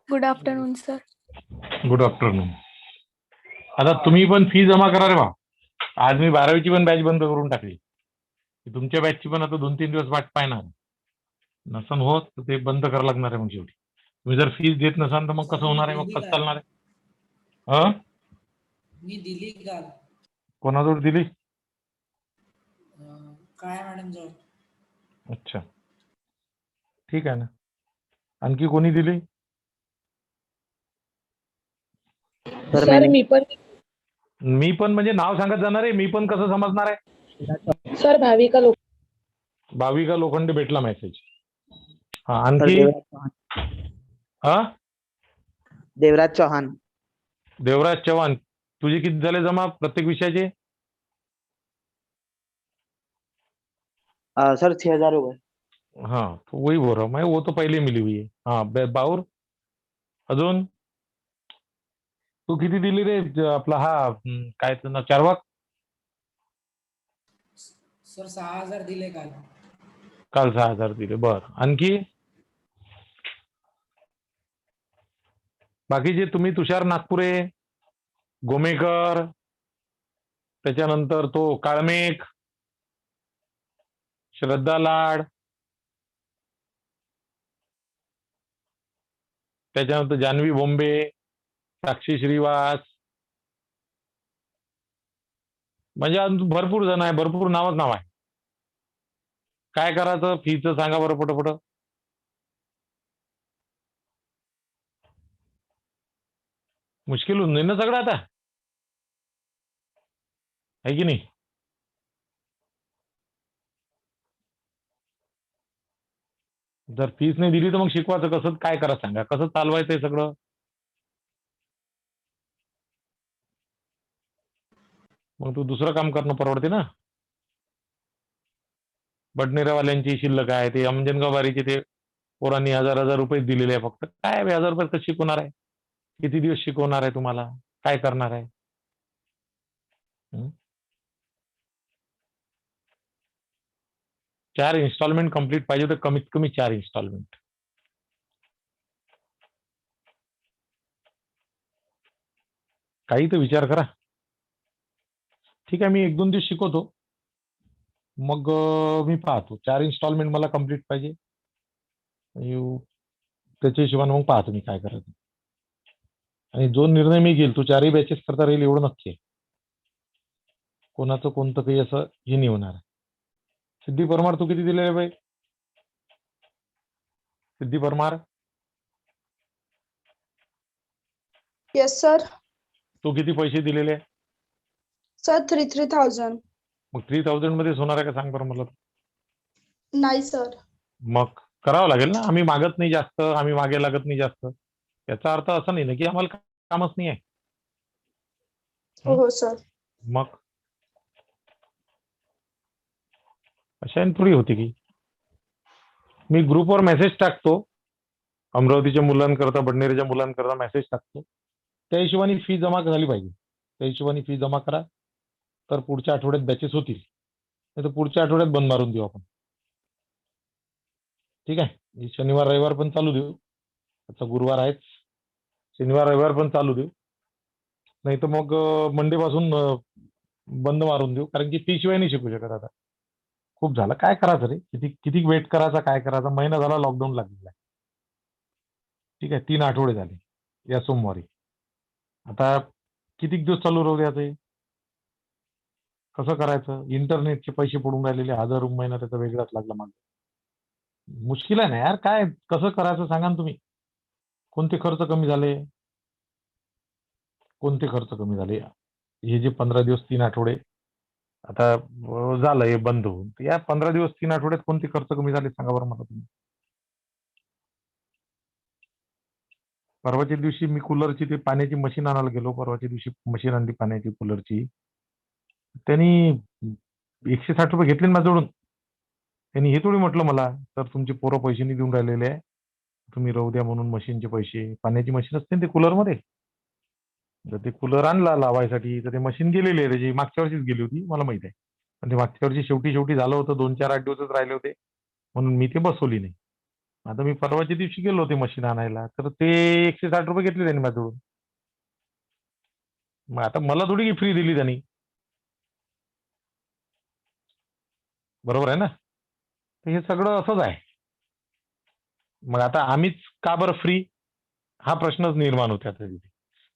Good afternoon sir. Good afternoon. आता तुम्ही पण फी जमा करा रे बा. आज मी 12वीची पण बॅच बंद करून टाकली. तुमच्या बॅचची पण आता 2-3 दिवस वाट पाहणार. नसन होत तर ते बंद करावं लागणार आहे. मग शेवटी तुम्ही जर फीस देत नसाल तर मग कसं होणार आहे? मग कसं चालणार आहे? मी दिली काल. कोणाजवळ दिली? काय मॅडम जवळ. अच्छा, ठीक आहे ना. आणखी कोणी दिली? सर मी पण म्हणजे नाव सांगत जाणार आहे. मी पण कसं समजणार आहे? सर भाविका लोखंडे भेटला मेसेज. हा, आणखी देवराज चव्हाण. देवराज चव्हाण. तुझे किती झाले जमा प्रत्येक विषयाचे? सर 6,000 रुपये. हाँ तो वही बोल रहा हूँ मैं, वो तो पहले मिली हुई है. हाँ बाउर अजून तू किती दिली रे? आपला हा काय ना चारवाक. सर 6,000 दिले काल. काल 6,000 दिले. बर, आणखी बाकीचे तुम्ही तुषार नागपुरे, गोमेकर, त्याच्यानंतर तो काळमेघ, श्रद्धा लाड, त्याच्यानंतर जान्हवी बोंबे, साक्षी श्रीवास, म्हणजे भरपूर जण आहे. भरपूर नावच नाव आहे. काय करायचं फीचं सांगा बरं पटपट. मुश्किल होऊन जाईल ना सगळं आता, आहे की नाही? जर फीस नाही दिली तर मग शिकवायचं कसं, काय करा सांगा, कसं चालवायचं हे सगळं. मग तू दुसरं काम करणं परवडते ना. बडनेरावाल्यांची शिल्लक आहे, ते अंजनगाव बारीचे ते पोरांनी 1,000 रुपये दिलेले आहे फक्त. काय 1,000 रुपये कसं शिकवणार आहे? किती दिवस शिकवणार आहे तुम्हाला? काय करणार आहे? 4 इन्स्टॉलमेंट कंप्लीट पाहिजे तर कमीत कमी 4 इन्स्टॉलमेंट. काही तर विचार करा. ठीक आहे, मी 1-2 दिवस शिकवतो, मग मी पाहतो. 4 इन्स्टॉलमेंट मला कंप्लीट पाहिजे. त्याच्या हिशोबाने मग पाहतो मी काय करायचं. आणि जो निर्णय मी घेईल तो 4ही बॅचेस करता राहील एवढं नक्की आहे. कोणाचं कोणतं काही असं हे नाही होणार. सिद्धी परमार तू किती दिले रे बाई? सिद्धी परमार येस सर. तू किती पैसे दिलेले? सर 3,000. मग 3,000 मध्येच होणार आहे का सांग बरं मला. नाही सर. मग करावं लागेल ना. आम्ही मागत नाही जास्त, आम्ही मागे लागत नाही जास्त. याचा अर्थ असा नाही ना की आम्हाला कामच नाही आहे. हो सर. मग अशाने थोडी होती की. मी ग्रुपवर मेसेज टाकतो, अमरावतीच्या मुलांकरता, बडनेरच्या मुलांकरता मेसेज टाकतो. त्या हिशोबाने फी जमा झाली पाहिजे. त्या हिशोबाने फी जमा करा, तर पुढच्या आठवड्यात बॅचेस होतील. नाही तर पुढच्या आठवड्यात बंद मारून देऊ आपण. ठीक आहे, शनिवार रविवार पण चालू देऊ. आता गुरुवार आहेच, शनिवार रविवार पण चालू देऊ. नाही तर मग मंडे पासून बंद मारून देऊ, कारण की फी शिवाय नाही शिकू शकत. आता खूप झालं. काय करायचं रे? किती वेट करायचा, काय करायचा? महिना झाला लॉकडाऊन लागलेला आहे. ठीक आहे, 3 आठवडे झाले या सोमवारी. आता किती दिवस चालू राहू द्यायचं? कसं करायचं? इंटरनेटचे पैसे पडून राहिलेले 1,000 महिना, त्याचा वेगळाच लागला मागे. मुश्किल आहे ना यार. काय कसं करायचं सांगा ना तुम्ही. कोणते खर्च कमी झाले? कोणते खर्च कमी झाले? हे जे 15 दिवस 3 आठवडे आता झालं हे बंद होऊन, या 15 दिवस 3 आठवड्यात कोणते खर्च कमी झाले सांगा बरं मला तुम्ही. परवाच्या दिवशी मी कूलरची ते पाण्याची मशीन आणायला गेलो. परवाच्या दिवशी मशीन आणली पाण्याची कूलरची. त्यांनी 160 रुपये घेतले माझ्याकडून. त्यांनी हे थोडी म्हटलं मला, तर तुमचे पोरं पैसे नाही देऊन राहिलेले आहे, तुम्ही राहू द्या म्हणून मशीनचे पैसे. पाण्याची मशीन असते ना ते कूलरमध्ये. तर ते कूलर आणला लावायसाठी, तर ते मशीन गेलेली आहे त्याची. मागच्या वर्षीच गेली होती, मला माहित आहे. पण ते मागच्या वर्षी शेवटी झालं होतं. 2-4-8 दिवसच राहिले होते, म्हणून मी ते बसवली नाही. आता मी परवाच्या दिवशी गेलो होते मशीन आणायला, तर ते 160 रुपये घेतले त्यांनी माझ्याकडून. मग आता मला थोडी फ्री दिली त्यांनी, बरोबर आहे ना? तर हे सगळं असंच आहे. मग आता आम्हीच का बरं फ्री, हा प्रश्नच निर्माण होते आता तिथे.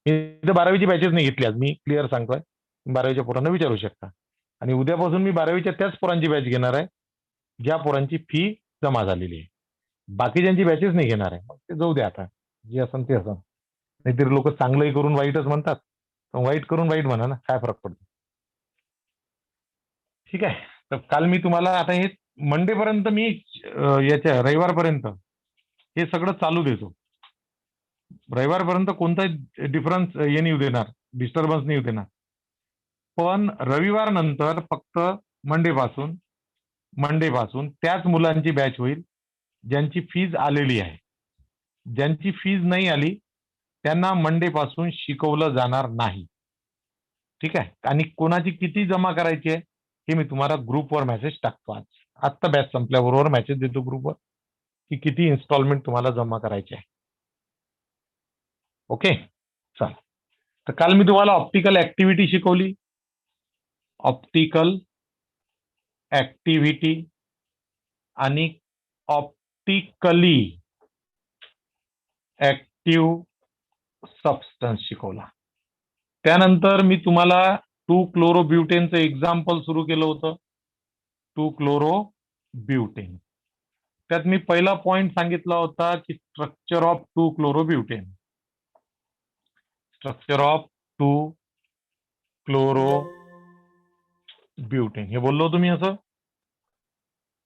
मी तर 12वीची बॅचेस नाही घेतली आज, मी क्लिअर सांगतोय. 12वीच्या पोरांना विचारू शकता. आणि उद्यापासून मी 12वीच्या त्याच पोरांची बॅच घेणार आहे ज्या पोरांची फी जमा झालेली आहे. बाकीच्यांची बॅचेस नाही घेणार आहे. मग ते जाऊ द्या आता, जे असन ते असन. नाहीतरी लोक चांगलंही करून वाईटच म्हणतात, पण वाईट करून वाईट म्हणा ना, काय फरक पडतो. ठीक आहे. तर काल मी तुम्हाला आता हे मंडेपर्यंत मी याच्या रविवारपर्यंत हे सगळं चालू देतो. रविवारपर्यंत कोणताही डिफरन्स हे नाही देणार, डिस्टर्बन्स नाही देणार. पण रविवार नंतर फक्त मंडेपासून त्याच मुलांची बॅच होईल ज्यांची फीज आलेली आहे. ज्यांची फीज नाही आली त्यांना मंडेपासून शिकवलं जाणार नाही. ठीक आहे. आणि कोणाची किती जमा करायची आहे हे मी तुम्हाला ग्रुपवर मेसेज टाकतो. आत्ता बॅच संपल्याबरोबर मेसेज देतो ग्रुपवर की किती इन्स्टॉलमेंट तुम्हाला जमा करायचे आहे. ओके, चल. तर काल मी तुम्हाला ऑप्टिकल ऍक्टिव्हिटी शिकवली. ऑप्टिकल ऍक्टिव्हिटी आणि ऑप्टिकली ऍक्टिव्ह सबस्टन्स शिकवला. त्यानंतर मी तुम्हाला 2-क्लोरोब्युटेनचं एक्झाम्पल सुरू केलं होतं. 2-क्लोरोब्युटेन. त्यात मी पहिला पॉइंट सांगितला होता की स्ट्रक्चर ऑफ 2-क्लोरोब्युटेन. स्ट्रक्चर ऑफ 2-क्लोरोब्युटेन हे बोललो तुम्ही असं.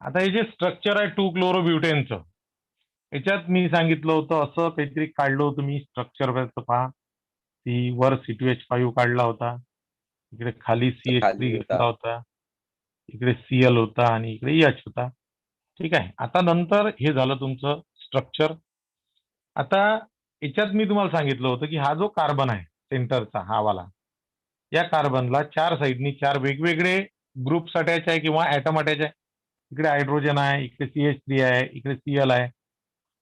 आता हे जे स्ट्रक्चर आहे 2-क्लोरोब्युटेनचं, याच्यात मी सांगितलं होतं असं काहीतरी काढलं होतं मी स्ट्रक्चर. पहा, ती वर C2H5 काढला होता, इकडे खाली CH3 घेतला होता, इकडे Cl होता आणि इकडे H होता. ठीक आहे. आता नंतर हे झालं तुमचं स्ट्रक्चर. आता याच्यात मी तुम्हाला सांगितलं होतं की हा जो कार्बन आहे सेंटरचा, हा वाला, या कार्बनला 4 साईडनी 4 वेगवेगळे ग्रुप्स अटॅच आहे किंवा ऍटम अटॅच आहे. इकडे हायड्रोजन आहे, इकडे CH3 आहे, इकडे Cl आहे,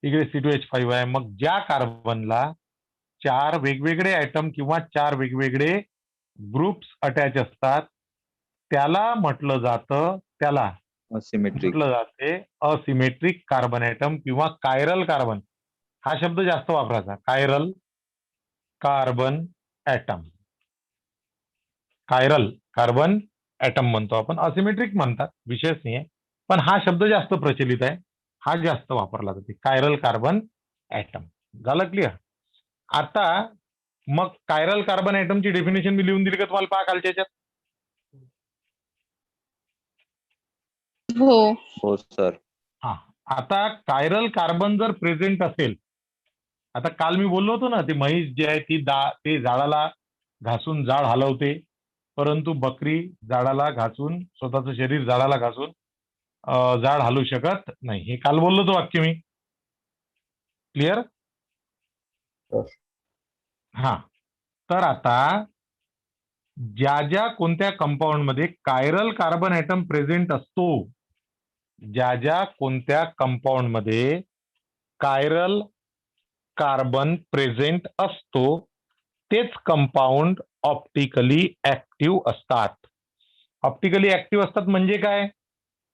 इकडे C2H5 आहे. मग ज्या कार्बनला 4 वेगवेगळे ऍटम किंवा 4 वेगवेगळे ग्रुप्स अटॅच असतात त्याला म्हटलं जातं, त्याला म्हटलं जाते असिमेट्रिक कार्बन ऍटम किंवा कायरल कार्बन. हा शब्द जास्त वापरायचा, chiral carbon atom. Chiral carbon atom म्हणतो आपण, असिमेट्रिक म्हणतात, विशेष नाही आहे. पण हा शब्द जास्त प्रचलित आहे, हा जास्त वापरला जाते, कायरल कार्बन ऍटम. झालं क्लिअर? आता मग कायरल कार्बन ऍटमची डेफिनेशन मी लिहून दिली का तुम्हाला? पहा खालच्या याच्यात. हो सर. हा, आता कायरल कार्बन जर प्रेझेंट असेल, आता काल मी बोललो होतो ना, ते म्हैस जी आहे ते झाडाला घासून जाळ हलवते, परंतु बकरी झाडाला घासून, स्वतःचं शरीर झाडाला घासून जाळ हलवू शकत नाही. हे काल बोललो होतो वाक्य मी. क्लिअर? हा. तर आता ज्या कोणत्या कंपाऊंड मध्ये कायरल कार्बन ऍटम प्रेझेंट असतो, ज्या कोणत्या कंपाऊंड मध्ये कायरल कार्बन प्रेझेंट असतो तेच कंपाऊंड ऑप्टिकली ऍक्टिव्ह असतात. ऑप्टिकली ऍक्टिव्ह असतात म्हणजे काय?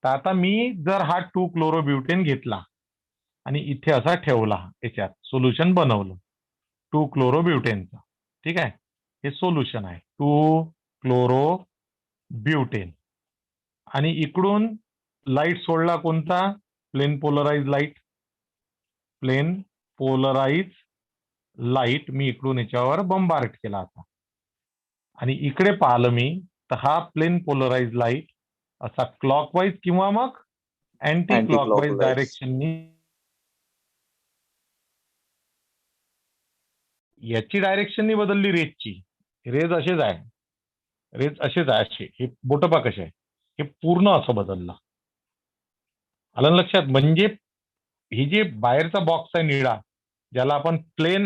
तर आता मी जर हा 2-क्लोरोब्युटेन घेतला आणि इथे असा ठेवला, याच्यात सोल्युशन बनवलं 2-क्लोरोब्युटेनचं. ठीक आहे. हे सोल्युशन आहे 2-क्लोरोब्युटेन. आणि इकडून लाईट सोडला कोणता? Plane polarize light. Plane polarize light मी इकडून याच्यावर बंबार्ट केला आता. आणि इकडे पाहिलं मी तर हा प्लेन पोलराइज लाईट असा क्लॉकवाईज किंवा मग अँटी क्लॉकवाईज डायरेक्शननी, याची डायरेक्शननी बदलली रेजची. रेज असेच आहे, रेज असेच आहे, असे हे बोटपा कसे आहे, हे पूर्ण असं बदललं. आलं लक्षात? म्हणजे ही जे बाहेरचा बॉक्स आहे निळा, ज्याला आपण प्लेन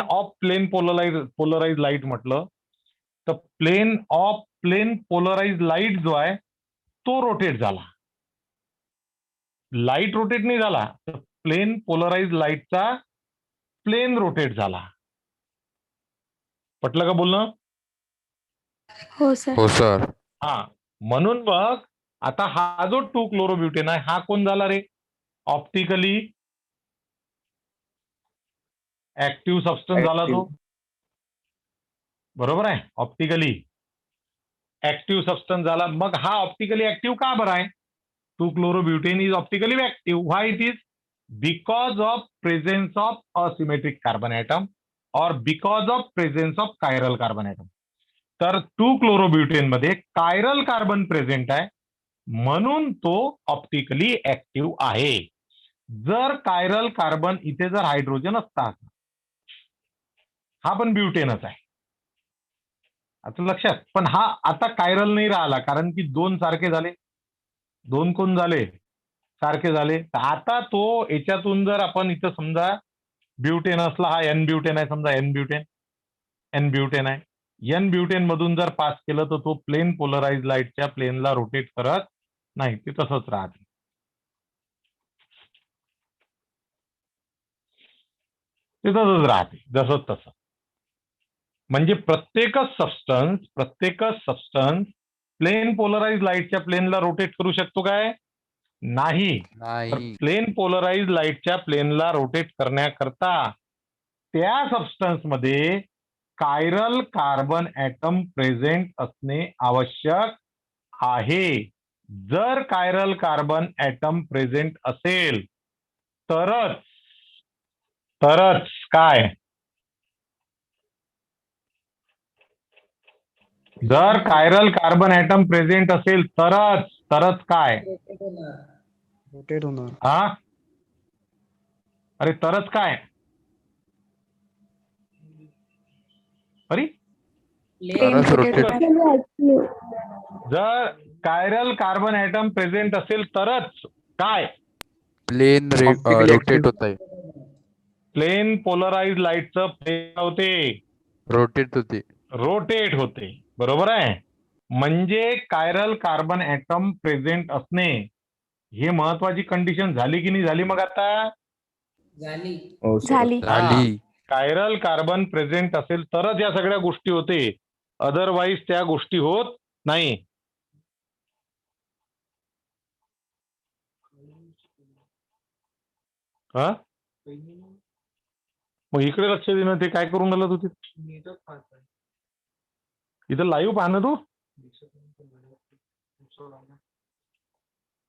पोलराइज लाईट म्हटलं, तर प्लेन पोलराइज लाईट जो आहे तो रोटेट झाला. लाईट रोटेट नाही झाला, तर प्लेन पोलराइज लाईटचा प्लेन रोटेट झाला. पटलं का बोलणं? हो सर. हो सर. हा, म्हणून बघ आता हा जो 2 क्लोरोब्युटेन आहे हा कोण झाला रे? ऑप्टिकली ऍक्टिव्ह सबस्टन्स झाला तो. बरोबर आहे, ऑप्टिकली ऍक्टिव्ह सबस्टन्स झाला. मग हा ऑप्टिकली ऍक्टिव्ह का बरं आहे? 2 chlorobutane is optically active. Why it is? Because of presence of asymmetric carbon atom और because of presence of chiral carbon atom. तर 2 क्लोरोब्युटेन मध्ये कायरल कार्बन प्रेझेंट आहे म्हणून तो ऑप्टिकली ऍक्टिव्ह आहे. जर कायरल कार्बन इथे जर हायड्रोजन असता, हा पण ब्युटेनच आहे आता लक्षात. पण हा आता कायरल नाही राहिला कारण की 2 सारखे झाले. 2 कोण झाले? सारखे झाले. तर आता तो याच्यातून जर आपण इथं समजा ब्युटेन असला, हा एन ब्युटेन आहे समजा, एन ब्युटेन आहे. एन ब्युटेन मधून जर पास केलं तर तो प्लेन पोलराइज लाईटच्या प्लेनला रोटेट करत नाही, ते तसंच राहते. ते तसंच राहते जसं तसं. म्हणजे प्रत्येकच सबस्टन्स प्लेन पोलराइज लाईटच्या प्लेनला रोटेट करू शकतो काय? नाही. तर नाही. प्लेन पोलराइज लाईटच्या प्लेनला रोटेट करण्याकरता त्या सबस्टन्स मध्ये कायरल कार्बन ॲटम प्रेझेंट असणे आवश्यक आहे. जर कायरल कार्बन ॲटम प्रेझेंट असेल तरच काय? जर कायरल कार्बन ॲटम प्रेझेंट असेल तरच काय? रोटेट होणार. हा, अरे तरच काय? अरे प्लेन तरच रोटेट rotate. होणार. जर कायरल कार्बन ॲटम प्रेझेंट असेल तरच काय? Plane Optically rotate active. होत आहे. प्लेन पोलराइज लाईटचं प्लेन होते, रोटेट होते. बरोबर आहे. म्हणजे कायरल कार्बन ॲटम प्रेझेंट असणे हे महत्वाची कंडिशन झाली की नाही झाली? मग आता झाली. झाली. झाली. कायरल कार्बन प्रेझेंट असेल तरच या सगळ्या गोष्टी होते, अदरवाईज त्या गोष्टी होत नाही. हा, मग इकडे लक्ष देणं, ते काय करून राहिलं तू? इथं लाईव्ह पाहणं तू.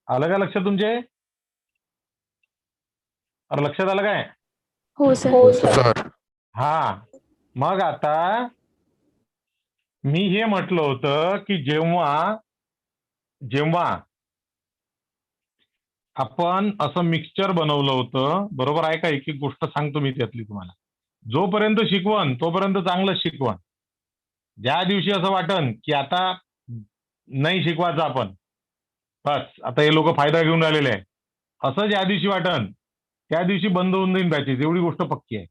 आलं का लक्षात तुमचे? अरे लक्षात आलं काय? हो सर. सर. हा, मग आता मी हे म्हटलं होतं की जेव्हा आपण असं मिक्सचर बनवलं होतं, बरोबर आहे का? एक एक गोष्ट सांगतो मी त्यातली तुम्हाला. जोपर्यंत शिकवण तोपर्यंत चांगलं शिकवण. ज्या दिवशी असं वाटन की आता नाही शिकवायचं आपण, बस आता हे लोक फायदा घेऊन राहिलेले आहे, असं ज्या दिवशी वाटन त्या दिवशी बंद होऊन जाईन बॅचेस. एवढी गोष्ट पक्की आहे.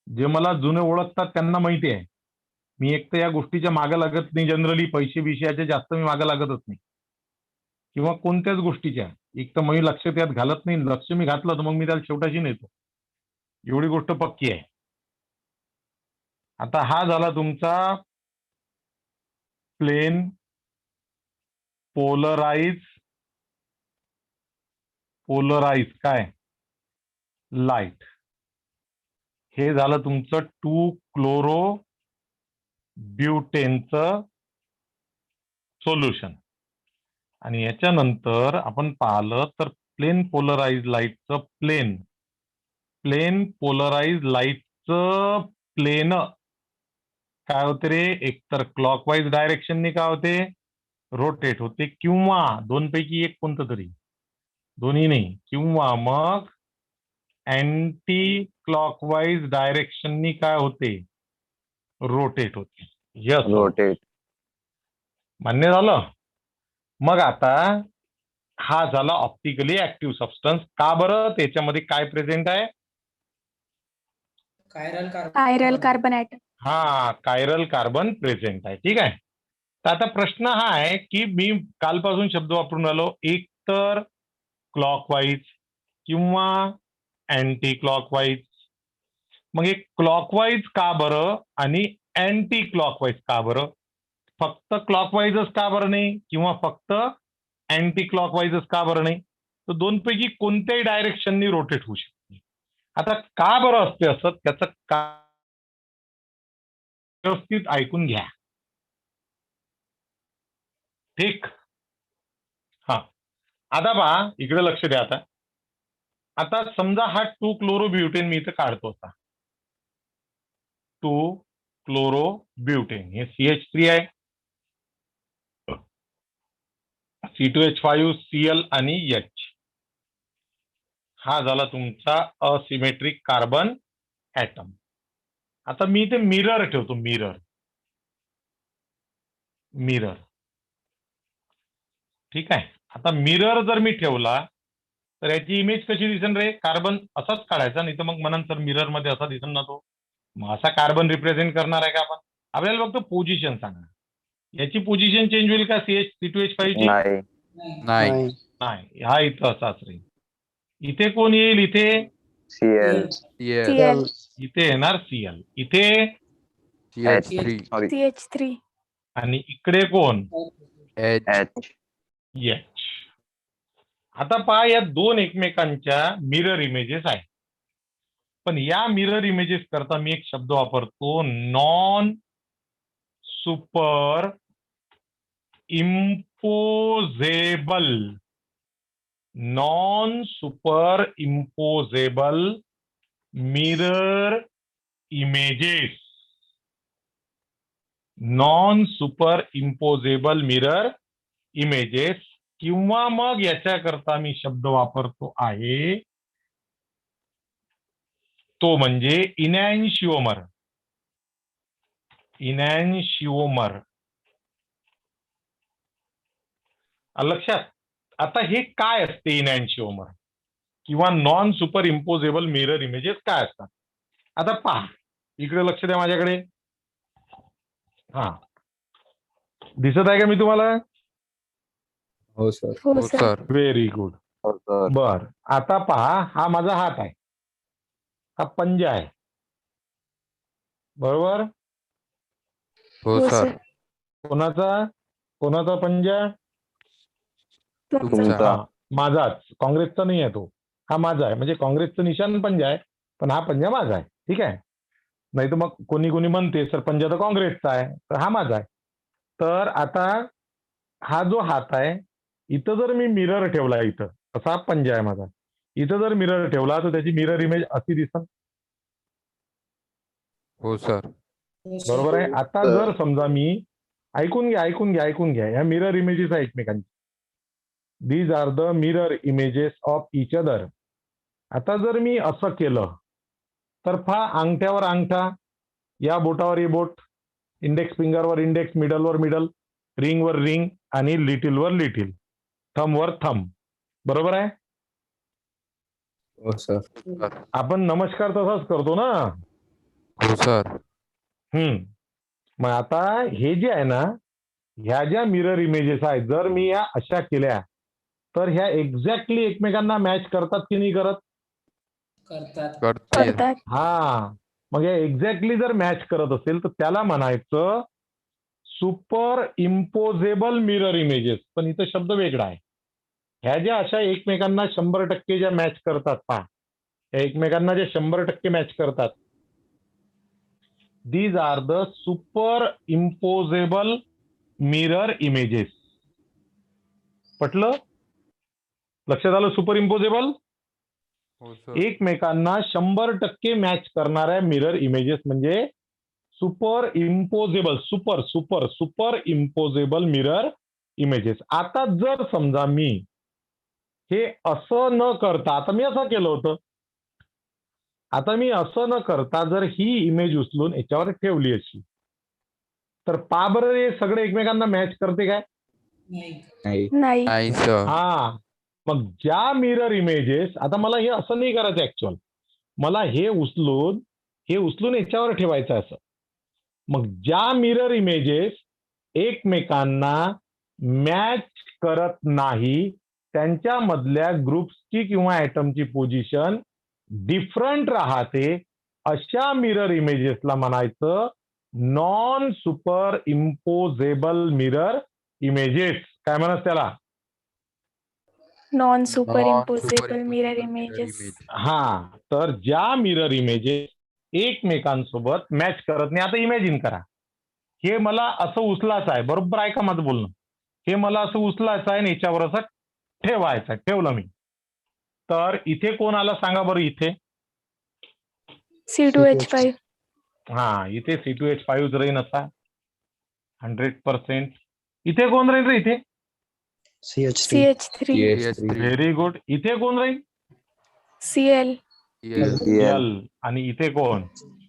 जे मला जुने ओळखतात त्यांना माहिती आहे, मी एक तर या गोष्टीच्या मागे लागत नाही. जनरली पैसे विषयाच्या जास्त मी मागे लागतच नाही, किंवा कोणत्याच गोष्टीच्या. एक तर मी लक्ष त्यात घालत नाही. लक्ष मी घातलं तर मग मी त्याला शेवटाशी नेतो. एवढी गोष्ट पक्की आहे. आता हा झाला तुमचा प्लेन पोलराइज काय लाईट. हे झालं तुमचं 2 क्लोरो ब्युटेनचं सोल्युशन. आणि याच्यानंतर आपण पाहिलं तर प्लेन पोलराइज लाईटचं प्लेन पोलराइज लाईटचं प्लेन काय होते रे? एकतर क्लॉकवाईज डायरेक्शनने काय होते? रोटेट होते, किंवा दोन पैकी एक कोणतं तरी, दोन्ही नाही, किंवा मग अँटी क्लॉकवाईज डायरेक्शननी काय होते? रोटेट होते. Yes, rotate. मान्य झालं. मग आता हा झाला ऑप्टिकली ऍक्टिव्ह सबस्टन्स. का बरं? त्याच्यामध्ये काय प्रेझेंट आहे? Chiral carbon atom. हा, कायरल कार्बन प्रेझेंट आहे. ठीक आहे. तर आता प्रश्न हा आहे की मी कालपासून शब्द वापरून राहिलो, एक तर क्लॉकवाईज किंवा अँटी क्लॉकवाईज. मग हे क्लॉकवाईज का बरं आणि अँटी क्लॉकवाईज का बरं? फक्त क्लॉकवाईजच का बरं नाही किंवा फक्त अँटी क्लॉकवाईजच का बरं नाही? तर दोनपैकी कोणत्याही डायरेक्शननी रोटेट होऊ शकते. आता का बरं असते असं, त्याचं का व्यवस्थित ऐकून घ्या. ठीक. हा, आता पहा इकडे लक्ष द्या. आता समजा हा 2 क्लोरोब्युटेन मी इथं काढतो होता. 2 क्लोरोब्युटेन हे CH3 आहे. C2H5 Cl आणि H. हा झाला तुमचा असिमेट्रिक कार्बन ऍटम. आता मी इथे मिरर ठेवतो. मिरर ठीक आहे. आता मिरर जर मी ठेवला तर याची इमेज कशी दिसेल रे? कार्बन असाच काढायचा, नाही तर मग नंतर मिरर मध्ये असा दिसेल ना तो. मग असा कार्बन रिप्रेझेंट करणार आहे का आपण? आपल्याला फक्त पोझिशन सांगा. याची पोझिशन चेंज होईल का C2H5 ची? नाही. नाही. नाही. नाही. हा इथं असाच राहील. इथे कोण येईल? इथे Cl. Cl. इथे येणार Cl. इथे H3. Sorry. CH3. आणि इकडे कोण? H. H. आता पहा या दोन एकमेकांच्या मिरर इमेजेस आहेत. पण या मिरर इमेजेस करता मी एक शब्द वापरतो, non super imposable. Non super imposable mirror images. Non super imposable mirror images किंवा मग याच्याकरता मी शब्द वापरतो आहे तो म्हणजे इनॅन्शिओमर. इनॅन्शिओमर लक्षात. आता हे काय असते इनॅन्शिओमर किंवा non super imposable mirror images काय असतात? आता पहा इकडे लक्ष द्या माझ्याकडे. हा, दिसत आहे का मी तुम्हाला? हो सर. हो सर. Very good. हो सर. बर, आता पहा हा माझा हात आहे, हा पंजा आहे, बरोबर? हो सर. कोणाचा पंजा? तुमचा. हा, माझाच. काँग्रेसचा नाही आहे तो, हा माझा आहे. म्हणजे काँग्रेसचं निशाण पंजा आहे, पण हा पंजा माझा आहे. ठीक आहे. नाही तर मग कोणी म्हणते सर पंजा तर काँग्रेसचा आहे, तर हा माझा आहे. तर आता हा जो हात आहे, इथं जर मी मिरर ठेवला, इथं असा पंजा आहे माझा, इथं जर मिरर ठेवला तर त्याची मिरर इमेज अशी दिसेल. हो सर. बरोबर आहे. आता जर समजा मी ऐकून घ्या या मिरर इमेजेस आहे एकमेकांची. These are the mirror images of each other. आता जर मी असं केलं तर पहा अंगठ्यावर अंगठा, या बोटावर हे बोट, इंडेक्स फिंगरवर इंडेक्स, मिडलवर मिडल, रिंगवर रिंग आणि लिटिलवर लिटिल, थंबवर थंब. बरोबर आहे. हो सर. आपण नमस्कार तसाच करतो ना. हो सर. मग आता हे जे आहे ना, ह्या ज्या मिरर इमेजेस आहेत, जर मी या अशा केल्या तर ह्या एक्झॅक्टली एकमेकांना मॅच करतात की नाही करत? करतील. करतात. हा, मग या एक्झॅक्टली जर मॅच करत असेल तर त्याला म्हणायचं सुपर इम्पोजेबल मिरर इमेजेस. पण इथं शब्द वेगळा आहे. ह्या ज्या अशा एकमेकांना 100% ज्या मॅच करतात, पहा या एकमेकांना जे 100% मॅच करतात, these are the superimposable mirror images. पटलं? लक्षात आलं? सुपर इम्पोजेबल हो सर. एकमेकांना 100% मॅच करणाऱ्या मिरर इमेजेस म्हणजे superimposable. Superimposable mirror images. आता जर समजा मी हे असं न करता, आता मी असं केलं होतं, आता मी असं न करता जर ही इमेज उचलून याच्यावर ठेवली अशी, तर पा बरं हे सगळे एकमेकांना मॅच करते काय? नाही. नाही. नाही सर. हा, मग ज्या मिरर इमेजेस, आता मला हे असं नाही करायचं ऍक्च्युअल, मला हे उचलून याच्यावर ठेवायचं असं. मग ज्या मिरर इमेजेस एकमेकांना मॅच करत नाही त्यांच्या मधल्या ग्रुप्सची किंवा ऍटमची पोझिशन डिफरंट राहते अशा मिरर इमेजेसला म्हणायचं non super imposable mirror images. काय म्हणत त्याला? Non super imposable Non-superimposable mirror mirror images. image. हा, तर ज्या मिरर इमेजेस एकमेकांसोबत मॅच करत नाही. आता इमॅजिन करा, हे मला असं उचलायचं आहे, बरोबर आहे का माझं बोलणं? हे मला असं उचलायचं आहे आणि याच्यावर असं ठेवायचं आहे. ठेवलं मी, तर इथे कोण आला सांगा बरं? इथे C2H5. हा, इथे C2H5 राहीन असा 100%. इथे कोण राहील रे? इथे CH3. CH3. Very good. इथे कोण राहील? Cl. Cl. Cl. L. आणि इथे कोण?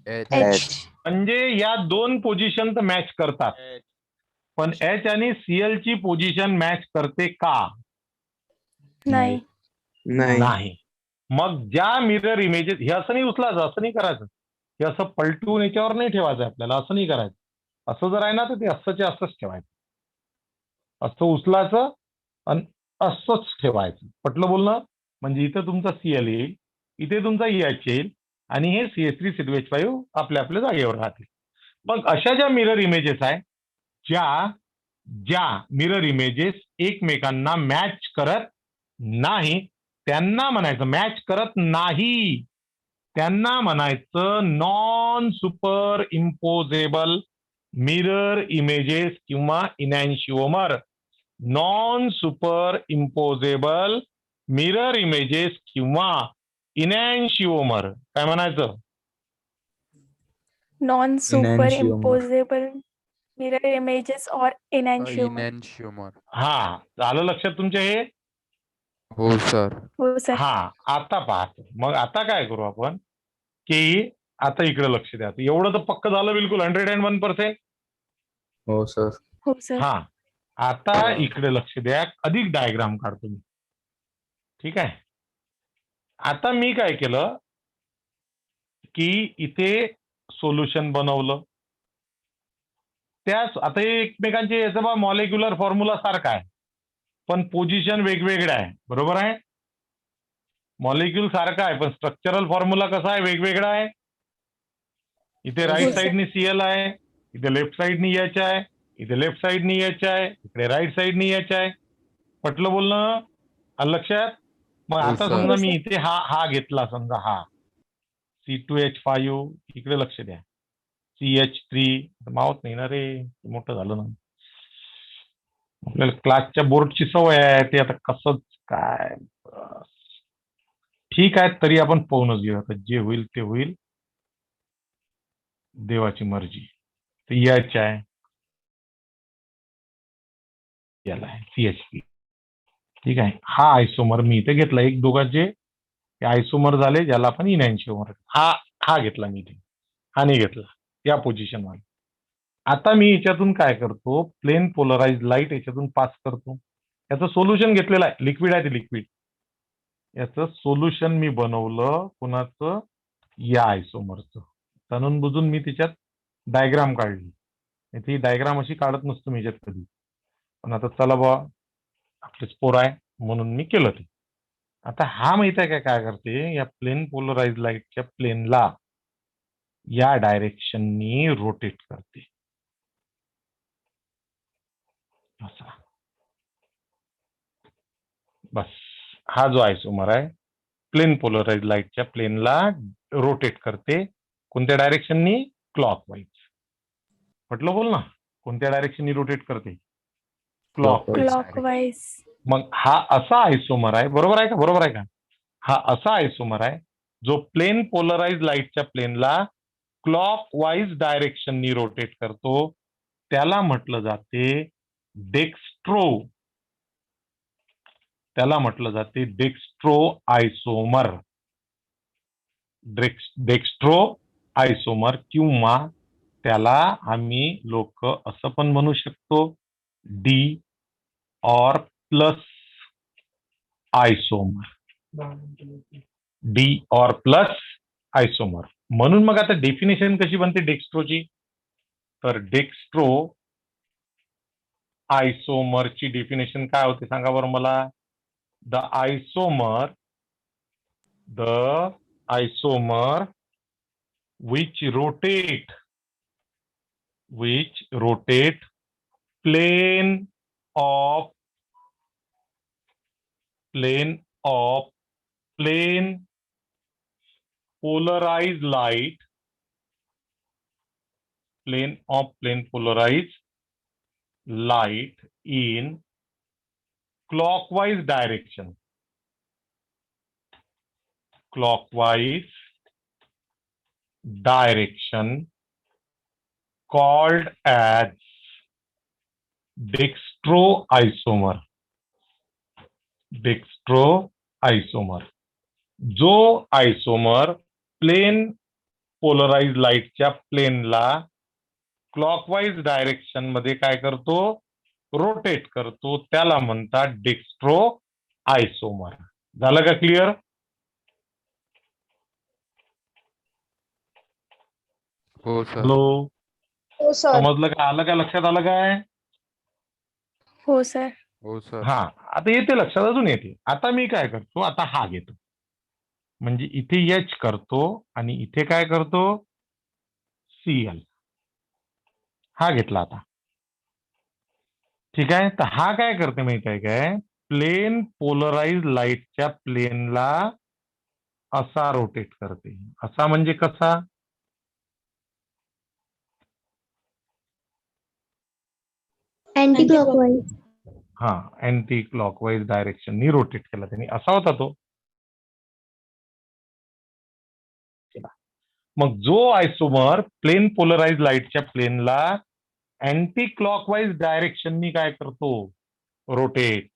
H. H. म्हणजे या दोन पोझिशन तर मॅच करतात, पण H आणि Cl ची पोझिशन मॅच करते का? नाही. नाही. मग ज्या मिरर इमेजेस, हे असं नाही उचलायचं, असं नाही करायचं, हे असं पलटून याच्यावर नाही ठेवायचं आपल्याला, असं नाही करायचं. असं जर आहे ना, तर ते असंच्या असंच ठेवायचं. असं उचलायचं आणि असंच ठेवायचं. पटलं बोलणं? म्हणजे इथं तुमचा Cl येईल, इथे तुमचा H येईल आणि हे CH3 C2H5 आपल्या आपल्या जागेवर राहतील. मग अशा ज्या मिरर इमेजेस आहे, ज्या मिरर इमेजेस एकमेकांना मॅच करत नाही, त्यांना म्हणायचं, मॅच करत नाही त्यांना म्हणायचं non super imposable mirror images किंवा इनॅन्शिओमर. Non super imposable mirror images किंवा इनॅन्शिओमर. काय म्हणायचं? Non super Enantiomer. Imposable mirror images और एनॅन्शिओमर. Enantiomer. हा, झालं लक्षात तुमच्या हे? हो सर. हो सर. हा, आता पाहतो. मग आता काय करू आपण, की आता इकडे लक्ष द्या. एवढं तर पक्क झालं बिलकुल 101%. हो सर. हो सर. हा, आता इकडे लक्ष द्या. अधिक डायग्राम काढतो मी. ठीक आहे. आता मी काय केलं, की इथे सोल्युशन बनवलं. त्याच आता एकमेकांचे याचा बा मॉलिक्युलर फॉर्म्युला सारखा आहे, पण पोझिशन वेगवेगळ्या आहे. बरोबर आहे? मॉलिक्यूल सारखा आहे, पण स्ट्रक्चरल फॉर्म्युला कसा आहे? वेगवेगळा आहे. इथे राईट हो, सर. साईडनी Cl आहे, इथे लेफ्ट साईडनी H आहे, इथे लेफ्ट साईडनी H आहे, इकडे राईट साईडनी H आहे. पटलं बोलणं? आलं लक्षात? मग हो, आता सर. समजा हो, मी सर. इथे हा घेतला, समजा हा C2H5, इकडे लक्ष द्या, CH3. मावत नाही ना रे, मोठं झालं ना. आपल्याला क्लासच्या बोर्डची सवय आहे, ते आता कसंच काय. ठीक आहे, तरी आपण पाहूनच घेऊ. आता जे होईल ते होईल, देवाची मर्जी. तर H आहे, याला आहे CH3. ठीक आहे. हा आयसोमर मी इथे घेतला, एक दोघांचे आयसोमर झाले, ज्याला आपण इनॅन्शिओमर. हा घेतला मी इथे, हा नाही घेतला या पोझिशन मध्ये. आता मी याच्यातून काय करतो, प्लेन पोलराइज लाईट याच्यातून पास करतो. याचं सोल्युशन घेतलेलं आहे, लिक्विड आहे ते लिक्विड. याचं सोल्युशन मी बनवलं कुणाचं? या आयसोमरचं. जाणून बुजून मी त्याच्यात डायग्राम काढली. ती डायग्राम अशी काढत नसतो मी याच्यात कधी, पण आता चला बा, आपले स्पोर आहे म्हणून मी केलं ते. आता हा माहित आहे काय करते, या प्लेन पोलराइज लाईटच्या प्लेनला या डायरेक्शननी रोटेट करते. असा बस. हा जो आयसोमर आहे, प्लेन पोलराइज लाईटच्या प्लेनला रोटेट करते. कोणत्या डायरेक्शननी? क्लॉकवाईज. म्हटलं बोल ना, कोणत्या डायरेक्शननी रोटेट करते? क्लॉकवाईज. क्लॉकवाईज. मग हा असा आयसोमर आहे, बरोबर आहे का? बरोबर आहे का? हा असा आयसोमर आहे जो प्लेन पोलराइज लाईटच्या प्लेनला क्लॉकवाईज डायरेक्शननी रोटेट करतो. त्याला म्हटलं जाते डेक्स्ट्रो. त्याला म्हटलं जाते डेक्स्ट्रो आयसोमर. डेक्स्ट्रो आयसोमर, किंवा त्याला आम्ही लोक असं पण म्हणू शकतो, डी और प्लस आयसोमर. डी और प्लस आयसोमर. म्हणून मग आता डेफिनेशन कशी बनते डेक्स्ट्रोची? तर डेक्स्ट्रो आयसोमरची डेफिनेशन काय होते सांगा बरं मला? the isomer which rotate plane of plane polarized light in clockwise direction called as dextroisomer. जो आयसोमर प्लेन पोलराइज लाईटच्या प्लेनला क्लॉकवाईज डायरेक्शन मध्ये काय करतो, रोटेट करतो, त्याला म्हणतात डेक्स्ट्रो आयसोमर. झालं का क्लिअर? हो सर. हॅलो, हो सर. समजलं का? आलं का? लक्षात आलं काय? हो सर. हो सर. हा, आता येते लक्षात, अजून येते. आता मी काय करतो, आता हा घेतो, म्हणजे इथे एच करतो आणि इथे काय करतो, सीएल. हा घेतला आता. ठीक आहे. तर हा काय करते माहिती आहे काय, प्लेन पोलराइज लाईटच्या प्लेनला असा रोटेट करते. असा म्हणजे कसा, अँटी क्लॉकवाईज. हा, अँटी क्लॉकवाईज डायरेक्शननी रोटेट केला त्यांनी, असा होता तो. मग जो आयसोमर प्लेन पोलराइज लाईटच्या प्लेनला अँटी क्लॉकवाईज डायरेक्शननी काय करतो, रोटेट,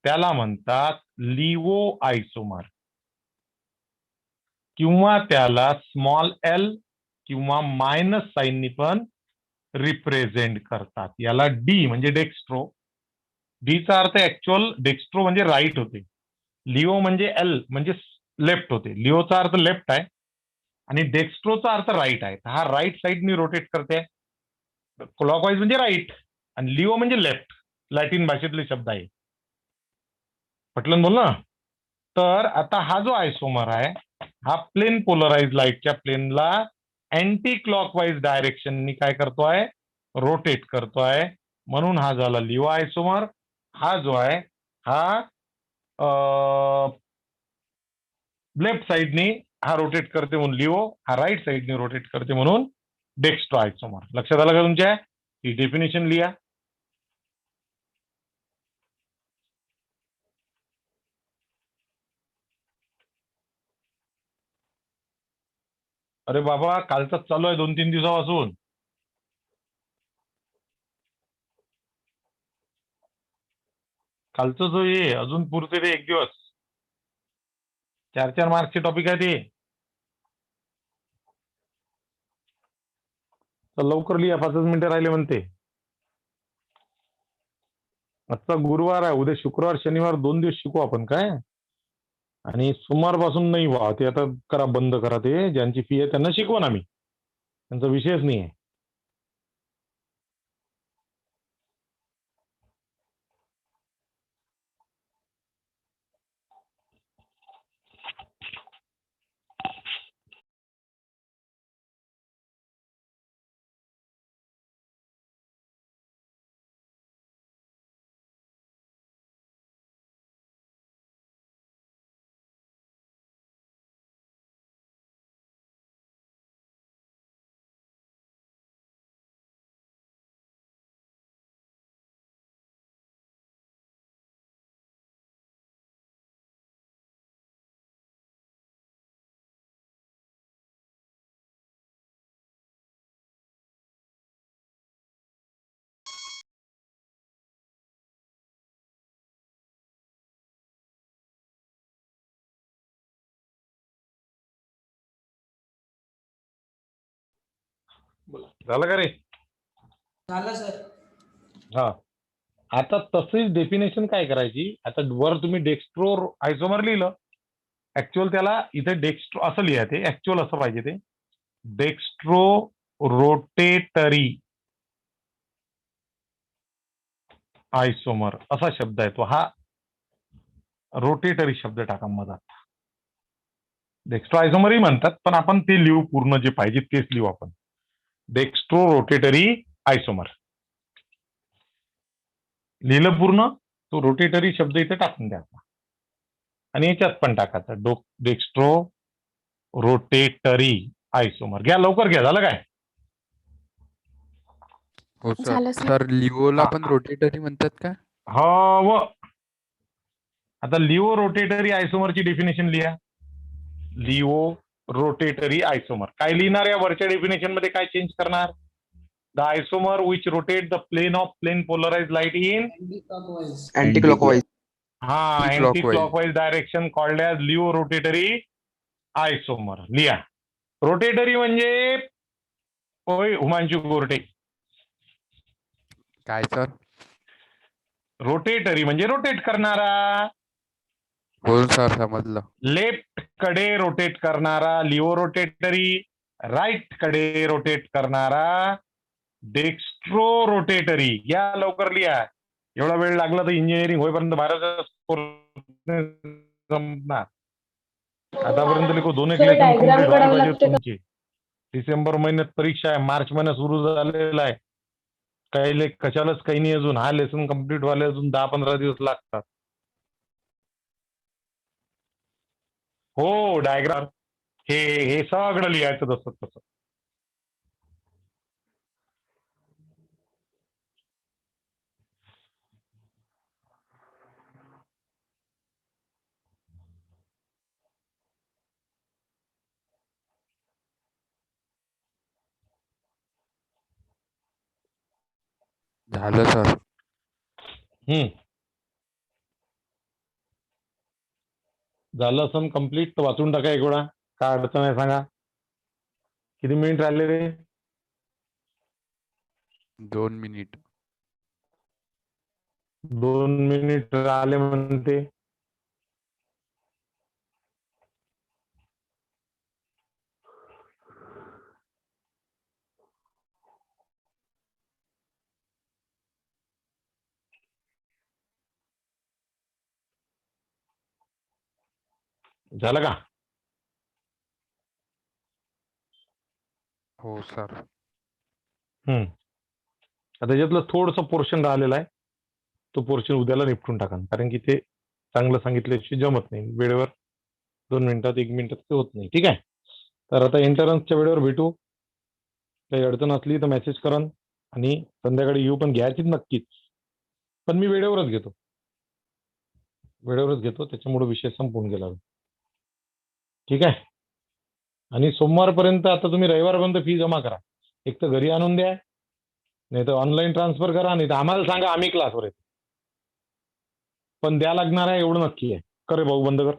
त्याला म्हणतात लिओ आयसोमर, किंवा त्याला स्मॉल एल किंवा मायनस साइननी पण रिप्रेझेंट करतात. याला डी म्हणजे डेक्स्ट्रो, डीचा अर्थ ऍक्च्युअल डेक्स्ट्रो म्हणजे राईट होते, लिओ म्हणजे एल म्हणजे लेफ्ट होते. लिओचा अर्थ लेफ्ट आहे आणि डेक्स्ट्रोचा अर्थ राईट आहे. हा राईट साइडनी रोटेट करते, क्लॉकवाईज म्हणजे राईट आणि लिओ म्हणजे लेफ्ट, लॅटिन भाषेतले शब्द आहे. पटलं बोल ना? तर आता हा जो आयसोमर आहे, हा प्लेन पोलराइज लाईटच्या प्लेनला अँटी क्लॉकवाईज डायरेक्शननी काय करतोय, रोटेट करतोय, म्हणून हा झाला लिओ आयसोमर. हा जो आहे हा लेफ्ट साइडनी हा रोटेट करते म्हणून लिओ, हा राईट साइडनी रोटेट करते म्हणून डेक्स्ट्रो आयसोमर. लक्षात आलं का तुमच्या? ही डेफिनेशन लिहा. अरे बाबा, कालचाच चालू आहे 2-3 दिवसापासून. कालचं जो ये अजून पुरते ते 1 दिवस, 4-4 मार्क्सचे टॉपिक आहे ते. तर लवकर लिहा, 5 मिनिटं राहिले म्हणते. आजचा गुरुवार आहे, उद्या शुक्रवार शनिवार 2 दिवस शिकू आपण काय, आणि सोमवारपासून नाही व्हा ते, आता करा, बंद करा ते. ज्यांची फी आहे त्यांना शिकवण आम्ही, त्यांचा विषयच नाही आहे. झालं का रे? झालं सर. हा, आता तशीच डेफिनेशन काय करायची, आता वर तुम्ही डेक्स्ट्रो आयसोमर लिहिलं, ऍक्च्युअल त्याला इथे डेक्स्ट्रो असं लिहा, ते ऍक्च्युअल असं पाहिजे, ते डेक्स्ट्रो रोटेटरी आयसोमर असा शब्द आहे तो. हा रोटेटरी शब्द टाका मधात. डेक्स्ट्रो आयसोमरही म्हणतात, पण आपण ते लिहू पूर्ण जे पाहिजे तेच लिहू आपण. डेक्स्ट्रो रोटेटरी आयसोमर लिहिलं पूर्ण. तो रोटेटरी शब्द इथे टाकून द्यायचा आणि याच्यात पण टाकायचा डेक्स्ट्रो रोटेटरी आयसोमर. घ्या लवकर घ्या. झालं काय? हो सर. झालं सर. सर लिओला हा, पण हा. रोटेटरी म्हणतात का? हो. आता लिओ रोटेटरी आयसोमरची डेफिनेशन लिहा. लिओ रोटेटरी आयसोमर काय लिहिणार? या वरच्या डेफिनेशन मध्ये काय चेंज करणार? The isomer which rotate the plane of plane polarize light in anti clockwise. Anti Anti-clockwise. Clockwise direction called as laevo rotatory isomer. लिहा. रोटेटरी म्हणजे होय हुमांशू गोरटे. काय सर? रोटेटरी म्हणजे रोटेट करणारा. हो सर, समजलं. लेफ्ट कडे रोटेट करणारा लिओ रोटेटरी, राईट कडे रोटेट करणारा डेक्स्ट्रो रोटेटरी. या लवकर लिहा. एवढा वेळ लागला तर इंजिनिअरिंग होईपर्यंत भारत संपणार. आतापर्यंत लिखो 2 एक लेसन कंप्लीट व्हायला पाहिजे तुमची. डिसेंबर महिन्यात परीक्षा आहे, मार्च महिना सुरू झालेला आहे. काही लेख कशालाच काही नाही अजून. हा लेसन कंप्लीट व्हायला अजून 10-15 दिवस लागतात. हो डायग्राम हे सगळं लिहायचं तसं तसं. झालं सर. झालं असं कम्प्लीट तर वाचून टाका एक वेळा. काय अडचण आहे सांगा. किती मिनिट राहिले रे? 2 मिनिट. 2 मिनिट राहिले म्हणते. झालं का? हो सर. आता त्याच्यातलं थोडंसं पोर्शन राहिलेलं आहे. तो पोर्शन उद्याला निपटून टाका, कारण की ते चांगलं सांगितल्याशी जमत नाही. वेळेवर 2 मिनिटात 1 मिनिटात ते होत नाही. ठीक आहे. तर आता एंट्रन्सच्या वेळेवर भेटू. काही अडचण असली तर मेसेज करा आणि संध्याकाळी येऊ. पण घ्यायचीच नक्कीच. पण मी वेळेवरच घेतो. त्याच्यामुळे विषय संपून गेला. ठीक आहे. आणि सोमवारपर्यंत आता तुम्ही रविवारपर्यंत फी जमा करा. एक तर घरी आणून द्या, नाही तर ऑनलाईन ट्रान्सफर करा, नाही तर आम्हाला सांगा, आम्ही क्लासवर येतो. पण द्या लागणार आहे एवढं नक्की आहे. करे भाऊ बंद कर.